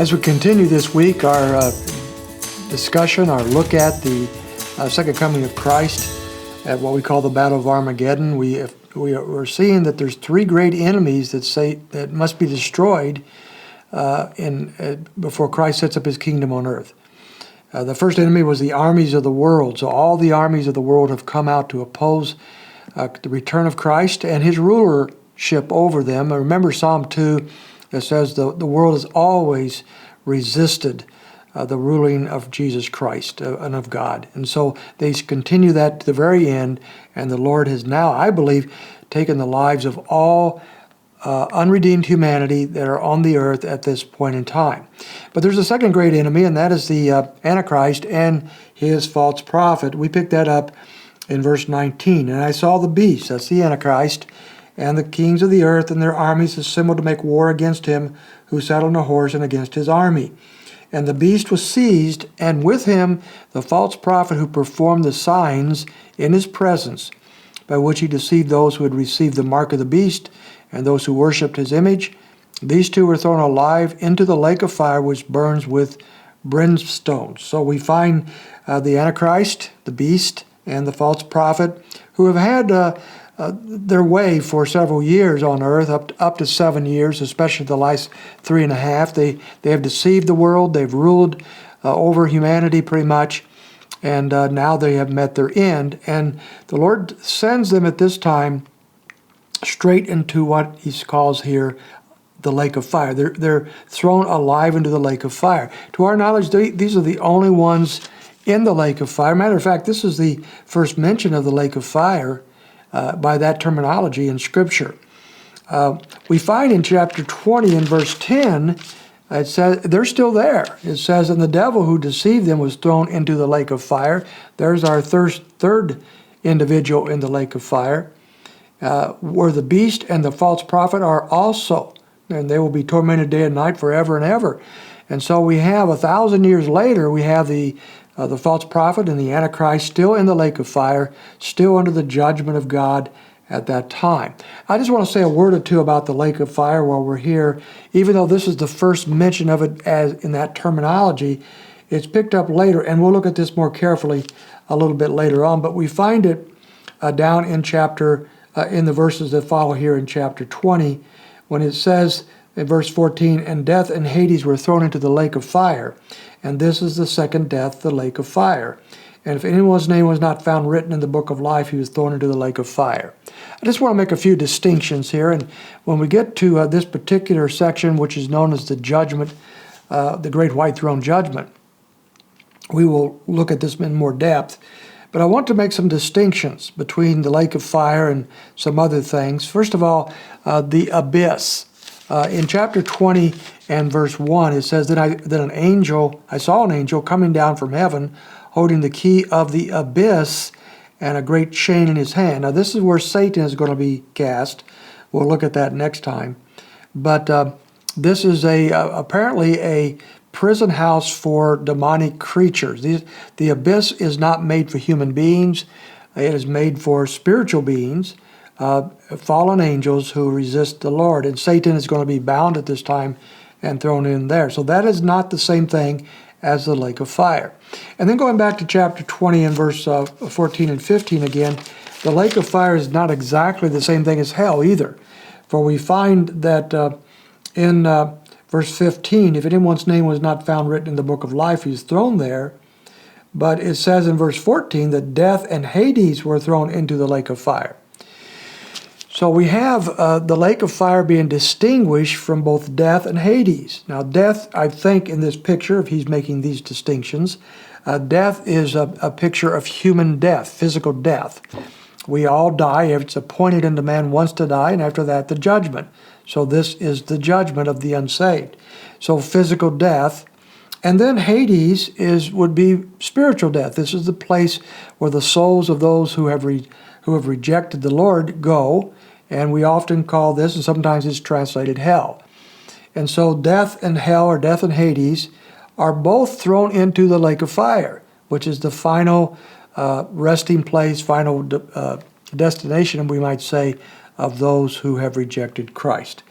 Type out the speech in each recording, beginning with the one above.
As we continue this week, our discussion, our look at the second coming of Christ, at what we call the Battle of Armageddon, we're seeing that there's three great enemies that must be destroyed before Christ sets up his kingdom on earth. The first enemy was the armies of the world. So all the armies of the world have come out to oppose the return of Christ and his rulership over them. And remember Psalm 2 that says the world has always resisted the ruling of Jesus Christ and of God. And so they continue that to the very end, and the Lord has now, I believe, taken the lives of all unredeemed humanity that are on the earth at this point in time. But there's a second great enemy, and that is the Antichrist and his false prophet. We pick that up in verse 19. And I saw the beast, that's the Antichrist, and the kings of the earth and their armies assembled to make war against him who sat on a horse and against his army. And the beast was seized, and with him the false prophet who performed the signs in his presence, by which he deceived those who had received the mark of the beast and those who worshipped his image. These two were thrown alive into the lake of fire, which burns with brimstone. So we find the Antichrist, the beast, and the false prophet, who have had their way for several years on earth, up to 7 years, especially the last 3.5. They have deceived the world. They've ruled over humanity pretty much, and now they have met their end. And the Lord sends them at this time straight into what he calls here the lake of fire. They're thrown alive into the lake of fire. To our knowledge, these are the only ones in the lake of fire. Matter of fact, this is the first mention of the lake of fire by that terminology in Scripture. We find in chapter 20 and verse 10, it says they're still there. It says, and the devil who deceived them was thrown into the lake of fire. There's our third individual in the lake of fire, where the beast and the false prophet are also, and they will be tormented day and night forever and ever. And so we have 1,000 years later, we have the false prophet and the Antichrist still in the lake of fire, still under the judgment of God at that time. I just want to say a word or two about the lake of fire while we're here. Even though this is the first mention of it as in that terminology, it's picked up later, and we'll look at this more carefully a little bit later on. But we find it down in in the verses that follow here in chapter 20, when it says in verse 14, and death and Hades were thrown into the lake of fire. And this is the second death, the lake of fire. And if anyone's name was not found written in the book of life, he was thrown into the lake of fire. I just want to make a few distinctions here. And when we get to this particular section, which is known as the judgment, the great white throne judgment, we will look at this in more depth. But I want to make some distinctions between the lake of fire and some other things. First of all, the abyss. In chapter 20 and verse 1, it says that I saw an angel coming down from heaven, holding the key of the abyss and a great chain in his hand. Now this is where Satan is going to be cast. We'll look at that next time. But this is apparently a prison house for demonic creatures. The abyss is not made for human beings. It is made for spiritual beings, fallen angels who resist the Lord. And Satan is going to be bound at this time and thrown in there. So that is not the same thing as the lake of fire. And then going back to chapter 20 and verse 14 and 15 again, the lake of fire is not exactly the same thing as hell either. For we find that in verse 15, if anyone's name was not found written in the book of life, he's thrown there. But it says in verse 14 that death and Hades were thrown into the lake of fire. So we have the lake of fire being distinguished from both death and Hades. Now death, I think in this picture, if he's making these distinctions, death is a picture of human death, physical death. We all die. It's appointed unto man once to die, and after that the judgment. So this is the judgment of the unsaved. So physical death. And then Hades would be spiritual death. This is the place where the souls of those who have rejected the Lord go. And we often call this, and sometimes it's translated hell. And so death and hell, or death and Hades, are both thrown into the lake of fire, which is the final resting place, final destination, we might say, of those who have rejected Christ.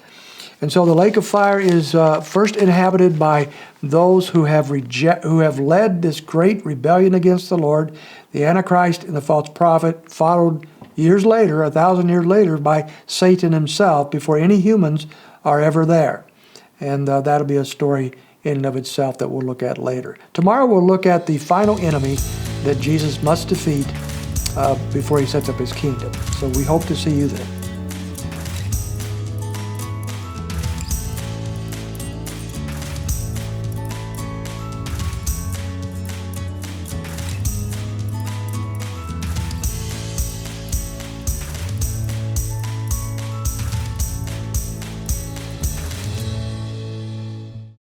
And so the lake of fire is first inhabited by those who have led this great rebellion against the Lord, the Antichrist and the false prophet, followed years later, 1,000 years later, by Satan himself, before any humans are ever there. And that'll be a story in and of itself that we'll look at later. Tomorrow we'll look at the final enemy that Jesus must defeat before he sets up his kingdom. So we hope to see you then.